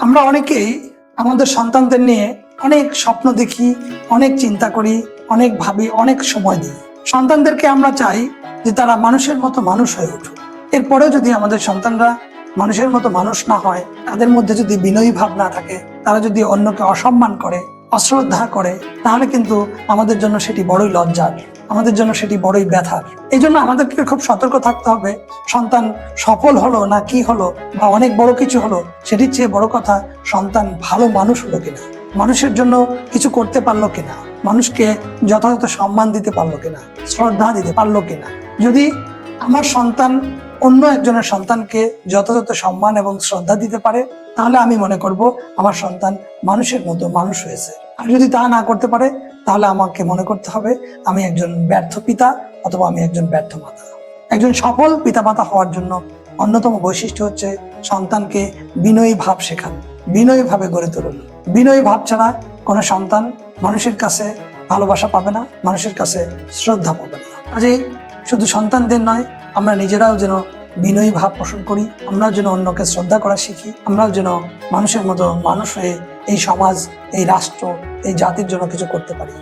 আমরা অনেকেই আমাদের সন্তানদের নিয়ে অনেক স্বপ্ন দেখি, অনেক চিন্তা করি, অনেক ভাবি, অনেক সময় দিই। সন্তানদেরকে আমরা চাই যে তারা মানুষের মতো মানুষ হয়ে উঠুক। এরপরেও যদি আমাদের সন্তানরা মানুষের মতো মানুষ না হয়, তাদের মধ্যে যদি বিনয়ী ভাব না থাকে, তারা যদি অন্যকে অসম্মান করে, অশ্রদ্ধা করে, তাহলে কিন্তু আমাদের জন্য সেটি বড়ই লজ্জার, আমাদের জন্য সেটি বড়ই ব্যথার। এই জন্য আমাদেরকে খুব সতর্ক থাকতে হবে। সন্তান সফল হলো না কি হলো বা অনেক বড় কিছু হলো, সেটির চেয়ে বড় কথা সন্তান ভালো মানুষ হলো কিনা, মানুষের জন্য কিছু করতে পারলো কিনা, মানুষকে যথাযথ সম্মান দিতে পারলো কিনা, শ্রদ্ধা দিতে পারলো কিনা। যদি আমার সন্তান অন্য একজনের সন্তানকে যথাযথ সম্মান এবং শ্রদ্ধা দিতে পারে, তাহলে আমি মনে করব আমার সন্তান মানুষের মতো মানুষ হয়েছে। আর যদি তা না করতে পারে, তাহলে আমাকে মনে করতে হবে আমি একজন ব্যর্থ পিতা অথবা আমি একজন ব্যর্থ মাতা। একজন সফল পিতামাতা হওয়ার জন্য অন্যতম বৈশিষ্ট্য হচ্ছে সন্তানকে বিনয়ী ভাব শেখানো, বিনয়ী ভাবে গড়ে তুলুন। বিনয়ী ভাব ছাড়া কোনো সন্তান মানুষের কাছে ভালোবাসা পাবে না, মানুষের কাছে শ্রদ্ধা পাবে না। কাজেই শুধু সন্তানদের নয়, আমরা নিজেরাও যেন বিনয়ী ভাব পোষণ করি, আমরাও যেন অন্যকে শ্রদ্ধা করা শিখি, আমরাও যেন মানুষের মতো মানুষ হয়ে এই সমাজ, এই রাষ্ট্র, এই জাতির জন্য কিছু করতে পারি।